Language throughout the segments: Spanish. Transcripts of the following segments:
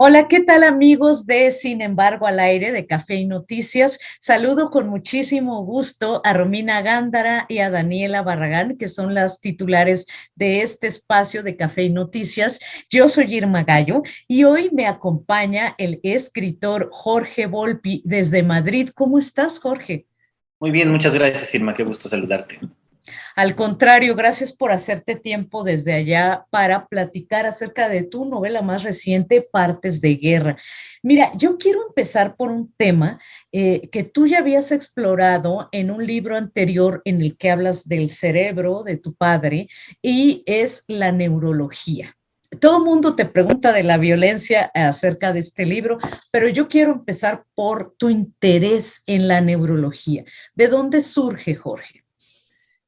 Hola, ¿qué tal amigos de Sin embargo al aire de Café y Noticias? Saludo con muchísimo gusto a Romina Gándara y a Daniela Barragán, que son las titulares de este espacio de Café y Noticias. Yo soy Irma Gallo y hoy me acompaña el escritor Jorge Volpi desde Madrid. ¿Cómo estás, Jorge? Muy bien, muchas gracias, Irma. Qué gusto saludarte. Al contrario, gracias por hacerte tiempo desde allá para platicar acerca de tu novela más reciente, Partes de Guerra. Mira, yo quiero empezar por un tema que tú ya habías explorado en un libro anterior en el que hablas del cerebro de tu padre y es la neurología. Todo el mundo te pregunta de la violencia acerca de este libro, pero yo quiero empezar por tu interés en la neurología. ¿De dónde surge, Jorge?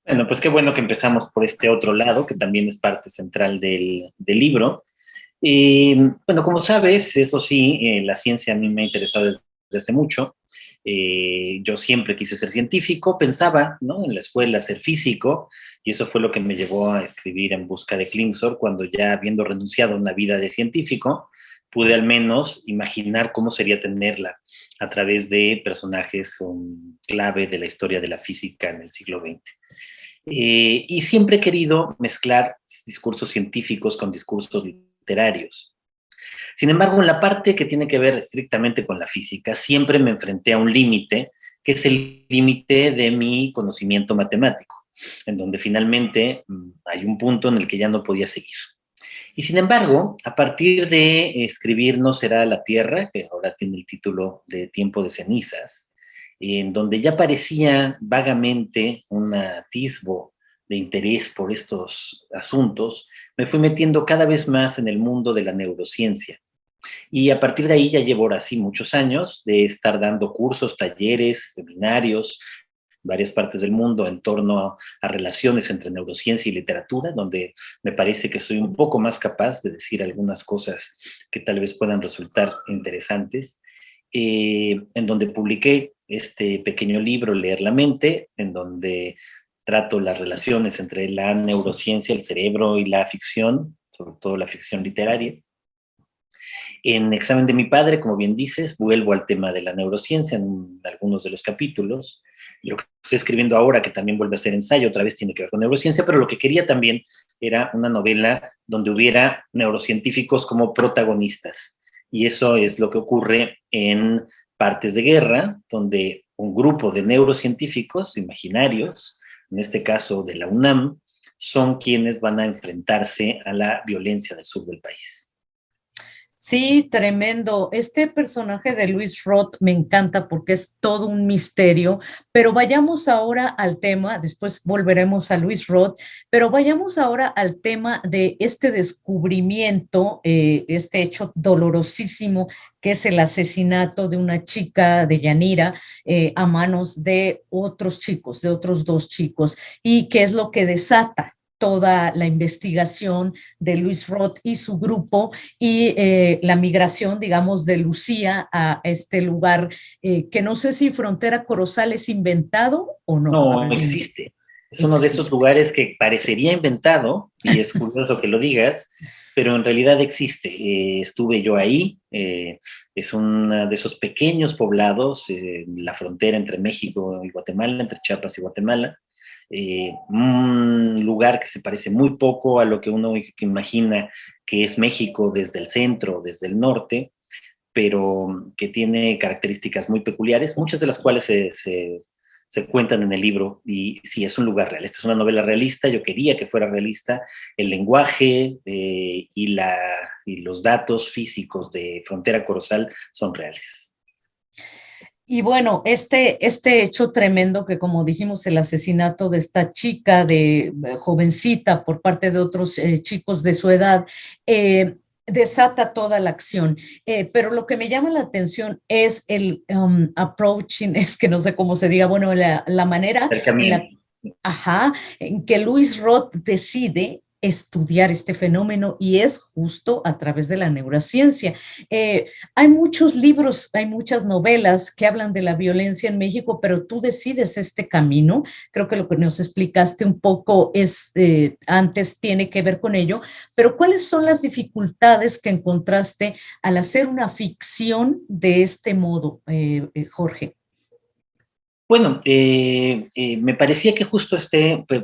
Bueno, pues qué bueno que empezamos por este otro lado, que también es parte central del libro. Bueno, como sabes, eso sí, la ciencia a mí me ha interesado desde hace mucho. Yo siempre quise ser científico, pensaba, ¿no? En la escuela ser físico, y eso fue lo que me llevó a escribir En busca de Klingsor, cuando ya habiendo renunciado a una vida de científico, pude al menos imaginar cómo sería tenerla a través de personajes clave de la historia de la física en el siglo XX. Y siempre he querido mezclar discursos científicos con discursos literarios. Sin embargo, en la parte que tiene que ver estrictamente con la física, siempre me enfrenté a un límite, que es el límite de mi conocimiento matemático, en donde finalmente hay un punto en el que ya no podía seguir. Y sin embargo, a partir de escribir No será la Tierra, que ahora tiene el título de Tiempo de cenizas, en donde ya parecía vagamente un atisbo de interés por estos asuntos, me fui metiendo cada vez más en el mundo de la neurociencia. Y a partir de ahí ya llevo ahora sí muchos años de estar dando cursos, talleres, seminarios, varias partes del mundo en torno a relaciones entre neurociencia y literatura, donde me parece que soy un poco más capaz de decir algunas cosas que tal vez puedan resultar interesantes, en donde publiqué este pequeño libro, Leer la mente, en donde trato las relaciones entre la neurociencia, el cerebro y la ficción, sobre todo la ficción literaria. En Examen de mi padre, como bien dices, vuelvo al tema de la neurociencia en algunos de los capítulos. Lo que estoy escribiendo ahora, que también vuelve a ser ensayo, otra vez tiene que ver con neurociencia, pero lo que quería también era una novela donde hubiera neurocientíficos como protagonistas. Y eso es lo que ocurre en Partes de Guerra, donde un grupo de neurocientíficos imaginarios, en este caso de la UNAM, son quienes van a enfrentarse a la violencia del sur del país. Sí, tremendo. Este personaje de Luis Roth me encanta porque es todo un misterio, pero vayamos ahora al tema, después volveremos a Luis Roth, pero vayamos ahora al tema de este descubrimiento, este hecho dolorosísimo que es el asesinato de una chica de Yanira a manos de otros chicos, de otros dos chicos, y qué es lo que desata toda la investigación de Luis Roth y su grupo y la migración, digamos, de Lucía a este lugar que no sé si Frontera Corozal es inventado o no. A No ver, dime. existe. Es uno de esos Existe. lugares que parecería inventado, y es curioso que lo digas, pero en realidad existe. Estuve yo ahí, es uno de esos pequeños poblados, la frontera entre México y Guatemala, entre Chiapas y Guatemala, un lugar que se parece muy poco a lo que uno imagina que es México desde el centro, desde el norte, pero que tiene características muy peculiares, muchas de las cuales se cuentan en el libro, y sí, es un lugar real. Esta es una novela realista, yo quería que fuera realista. El lenguaje y los datos físicos de Frontera Corozal son reales. Y bueno, este hecho tremendo que como dijimos, el asesinato de esta chica, de jovencita por parte de otros chicos de su edad, desata toda la acción. Pero lo que me llama la atención es el approaching, es que no sé cómo se diga, bueno, la manera en la, Acercamiento. ajá, en que Luis Roth decide estudiar este fenómeno y es justo a través de la neurociencia. Hay muchos libros, hay muchas novelas que hablan de la violencia en México, pero tú decides este camino. Creo que lo que nos explicaste un poco es, antes tiene que ver con ello, pero ¿cuáles son las dificultades que encontraste al hacer una ficción de este modo, Jorge? Bueno, me parecía que justo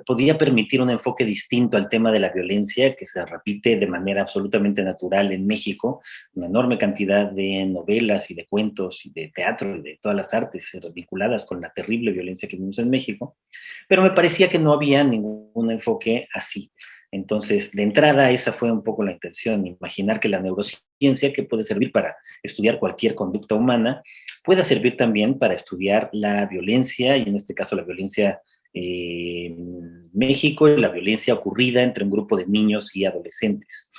podía permitir un enfoque distinto al tema de la violencia que se repite de manera absolutamente natural en México, una enorme cantidad de novelas y de cuentos y de teatro y de todas las artes vinculadas con la terrible violencia que vivimos en México, pero me parecía que no había ningún enfoque así. Entonces, de entrada, esa fue un poco la intención, imaginar que la neurociencia, que puede servir para estudiar cualquier conducta humana, pueda servir también para estudiar la violencia, y en este caso la violencia en México, y la violencia ocurrida entre un grupo de niños y adolescentes.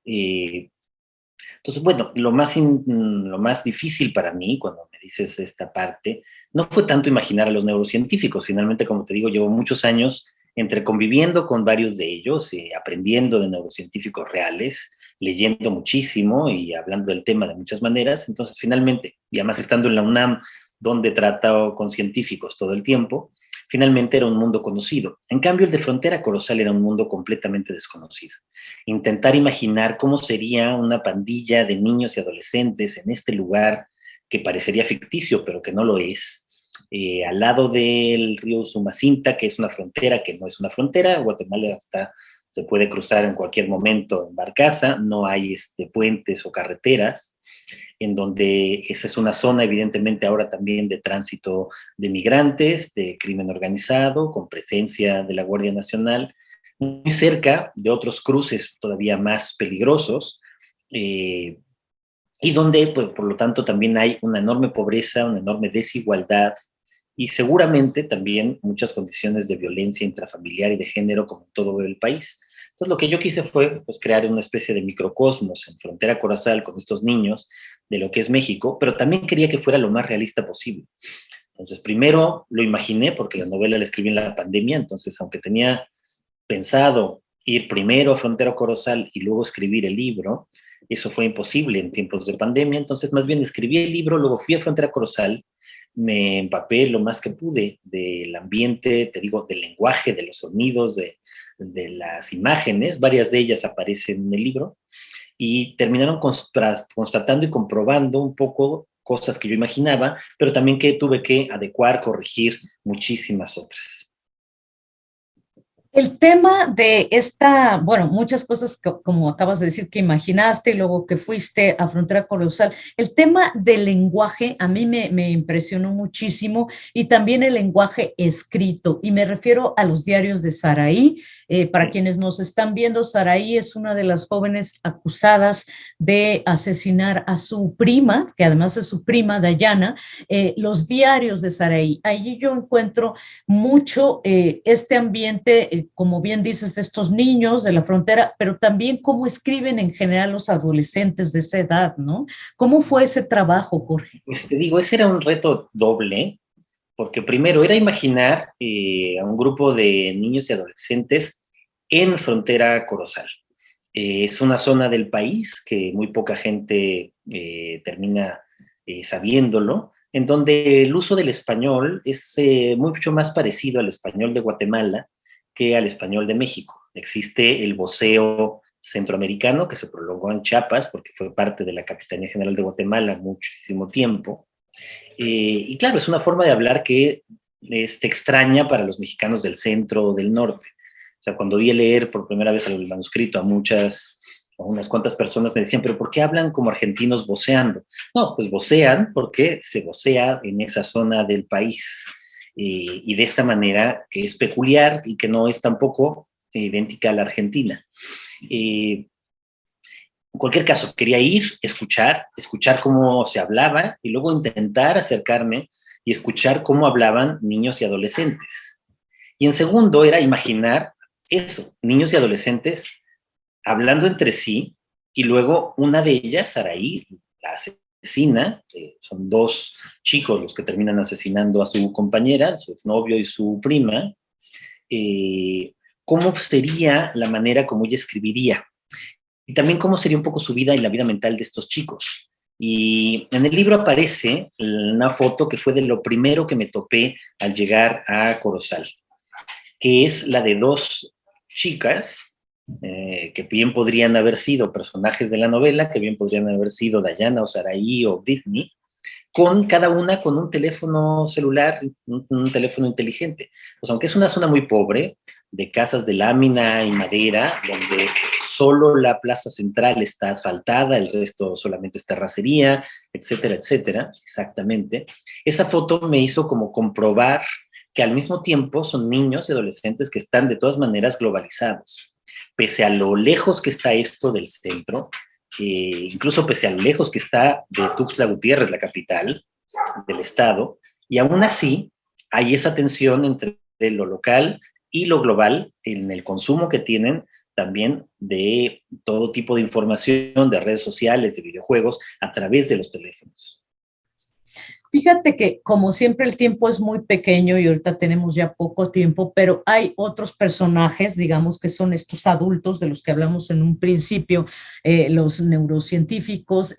Entonces, bueno, lo más difícil para mí, cuando me dices esta parte, no fue tanto imaginar a los neurocientíficos. Finalmente, como te digo, llevo muchos años entre conviviendo con varios de ellos, aprendiendo de neurocientíficos reales, leyendo muchísimo y hablando del tema de muchas maneras. Entonces, finalmente, y además estando en la UNAM, donde trato con científicos todo el tiempo, finalmente era un mundo conocido. En cambio, el de Frontera Corozal era un mundo completamente desconocido. Intentar imaginar cómo sería una pandilla de niños y adolescentes en este lugar que parecería ficticio, pero que no lo es, al lado del río Sumacinta, que es una frontera que no es una frontera. Guatemala se puede cruzar en cualquier momento en barcaza, no hay puentes o carreteras, en donde esa es una zona evidentemente ahora también de tránsito de migrantes, de crimen organizado, con presencia de la Guardia Nacional, muy cerca de otros cruces todavía más peligrosos, y donde, pues, por lo tanto, también hay una enorme pobreza, una enorme desigualdad y seguramente también muchas condiciones de violencia intrafamiliar y de género como en todo el país. Entonces, lo que yo quise fue, pues, crear una especie de microcosmos en Frontera Corozal con estos niños de lo que es México, pero también quería que fuera lo más realista posible. Entonces, primero lo imaginé porque la novela la escribí en la pandemia, entonces, aunque tenía pensado ir primero a Frontera Corozal y luego escribir el libro, eso fue imposible en tiempos de pandemia. Entonces, más bien escribí el libro, luego fui a Frontera Corozal, me empapé lo más que pude del ambiente, te digo, del lenguaje, de los sonidos, de las imágenes, varias de ellas aparecen en el libro, y terminaron constatando y comprobando un poco cosas que yo imaginaba, pero también que tuve que adecuar, corregir muchísimas otras. El tema de esta, bueno, muchas cosas que, como acabas de decir, que imaginaste y luego que fuiste a Frontera Corozal, el tema del lenguaje a mí me impresionó muchísimo y también el lenguaje escrito. Y me refiero a los diarios de Saraí. Para quienes nos están viendo, Saraí es una de las jóvenes acusadas de asesinar a su prima, que además es su prima, Dayana. Los diarios de Saraí. Allí yo encuentro mucho este ambiente, como bien dices, de estos niños de la frontera, pero también cómo escriben en general los adolescentes de esa edad, ¿no? ¿Cómo fue ese trabajo, Jorge? Pues te digo, ese era un reto doble, porque primero era imaginar a un grupo de niños y adolescentes en Frontera Corozal. Es una zona del país que muy poca gente termina sabiéndolo, en donde el uso del español es mucho más parecido al español de Guatemala que al español de México. Existe el voceo centroamericano que se prolongó en Chiapas porque fue parte de la Capitanía General de Guatemala muchísimo tiempo. Y claro, es una forma de hablar que es extraña para los mexicanos del centro o del norte. O sea, cuando di a leer por primera vez el manuscrito a unas cuantas personas me decían, pero ¿por qué hablan como argentinos voceando? No, pues vocean porque se vocea en esa zona del país. Y de esta manera que es peculiar y que no es tampoco idéntica a la Argentina. En cualquier caso, quería ir, escuchar cómo se hablaba y luego intentar acercarme y escuchar cómo hablaban niños y adolescentes. Y en segundo era imaginar eso, niños y adolescentes hablando entre sí, y luego una de ellas, Saraí, la asesina, son dos chicos los que terminan asesinando a su compañera, su exnovio y su prima, cómo sería la manera como ella escribiría y también cómo sería un poco su vida y la vida mental de estos chicos. Y en el libro aparece una foto que fue de lo primero que me topé al llegar a Corozal, que es la de dos chicas que bien podrían haber sido personajes de la novela, que bien podrían haber sido Dayana o Saraí o Britney, con cada una con un teléfono celular, un teléfono inteligente. Pues aunque es una zona muy pobre, de casas de lámina y madera, donde solo la plaza central está asfaltada, el resto solamente es terracería, etcétera, etcétera, exactamente. Esa foto me hizo como comprobar que al mismo tiempo son niños y adolescentes que están de todas maneras globalizados. Pese a lo lejos que está esto del centro, incluso pese a lo lejos que está de Tuxtla Gutiérrez, la capital del estado, y aún así hay esa tensión entre lo local y lo global en el consumo que tienen también de todo tipo de información, de redes sociales, de videojuegos, a través de los teléfonos. Fíjate que como siempre el tiempo es muy pequeño y ahorita tenemos ya poco tiempo, pero hay otros personajes, digamos que son estos adultos de los que hablamos en un principio, los neurocientíficos,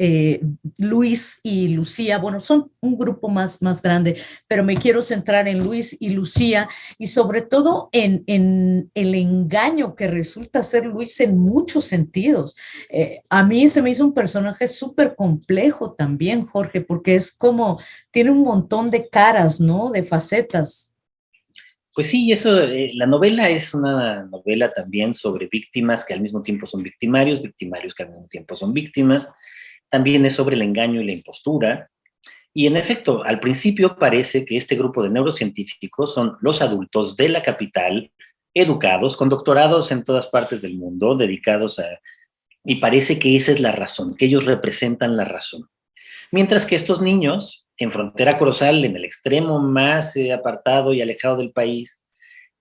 Luis y Lucía, bueno, son un grupo más grande, pero me quiero centrar en Luis y Lucía y sobre todo en el engaño que resulta ser Luis en muchos sentidos. A mí se me hizo un personaje súper complejo también, Jorge, porque es como tiene un montón de caras, ¿no? De facetas. Pues sí, eso, la novela es una novela también sobre víctimas que al mismo tiempo son victimarios, victimarios que al mismo tiempo son víctimas. También es sobre el engaño y la impostura. Y en efecto, al principio parece que este grupo de neurocientíficos son los adultos de la capital, educados, con doctorados en todas partes del mundo, dedicados a... Y parece que esa es la razón, que ellos representan la razón. Mientras que estos niños, en frontera Corozal, en el extremo más apartado y alejado del país,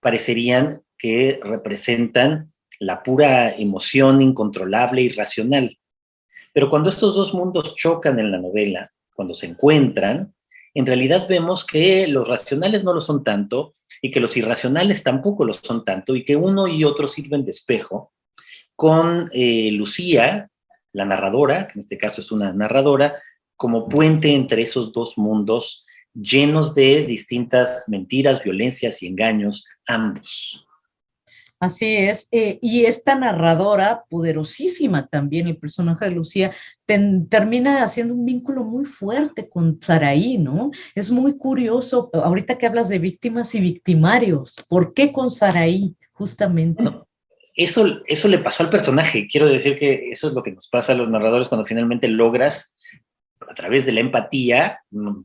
parecerían que representan la pura emoción incontrolable, irracional. Pero cuando estos dos mundos chocan en la novela, cuando se encuentran, en realidad vemos que los racionales no lo son tanto y que los irracionales tampoco lo son tanto y que uno y otro sirven de espejo con Lucía, la narradora, que en este caso es una narradora, como puente entre esos dos mundos llenos de distintas mentiras, violencias y engaños, ambos. Así es, y esta narradora poderosísima también, el personaje de Lucía, termina haciendo un vínculo muy fuerte con Saraí, ¿no? Es muy curioso, ahorita que hablas de víctimas y victimarios, ¿por qué con Saraí, justamente? Bueno, eso le pasó al personaje. Quiero decir que eso es lo que nos pasa a los narradores cuando finalmente logras a través de la empatía,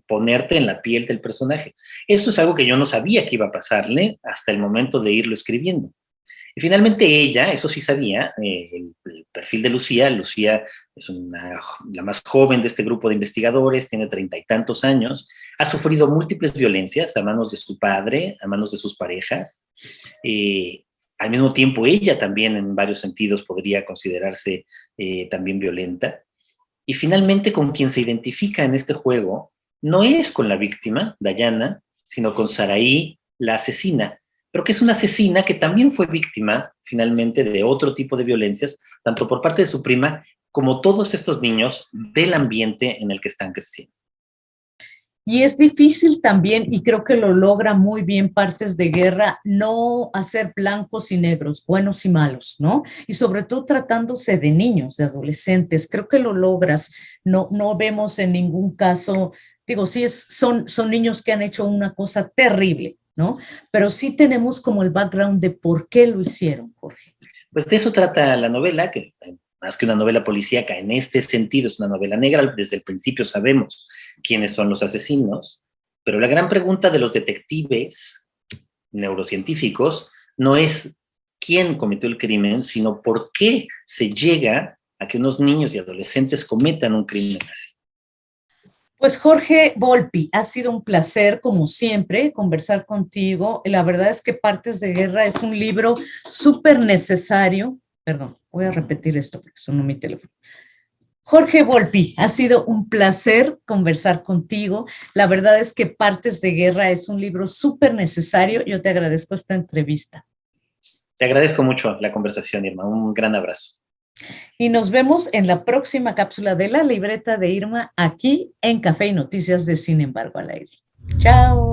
ponerte en la piel del personaje. Eso es algo que yo no sabía que iba a pasarle hasta el momento de irlo escribiendo. Y finalmente ella, eso sí sabía, el perfil de Lucía, Lucía es la más joven de este grupo de investigadores, tiene 30 y tantos años, ha sufrido múltiples violencias a manos de su padre, a manos de sus parejas. Al mismo tiempo, ella también en varios sentidos podría considerarse también violenta. Y finalmente con quien se identifica en este juego no es con la víctima, Dayana, sino con Saraí, la asesina, pero que es una asesina que también fue víctima finalmente de otro tipo de violencias, tanto por parte de su prima como todos estos niños del ambiente en el que están creciendo. Y es difícil también, y creo que lo logra muy bien Partes de Guerra, no hacer blancos y negros, buenos y malos, ¿no? Y sobre todo tratándose de niños, de adolescentes, creo que lo logras. No vemos en ningún caso, digo, sí son niños que han hecho una cosa terrible, ¿no? Pero sí tenemos como el background de por qué lo hicieron, Jorge. Pues de eso trata la novela, que más que una novela policíaca, en este sentido es una novela negra. Desde el principio sabemos quiénes son los asesinos, pero la gran pregunta de los detectives neurocientíficos no es quién cometió el crimen, sino por qué se llega a que unos niños y adolescentes cometan un crimen así. Pues Jorge Volpi, ha sido un placer, como siempre, conversar contigo. La verdad es que Partes de Guerra es un libro súper necesario. Perdón, voy a repetir esto porque sonó mi teléfono. Jorge Volpi, ha sido un placer conversar contigo. La verdad es que Partes de Guerra es un libro súper necesario. Yo te agradezco esta entrevista. Te agradezco mucho la conversación, Irma. Un gran abrazo. Y nos vemos en la próxima cápsula de la libreta de Irma aquí en Café y Noticias de Sin embargo al aire. Chao.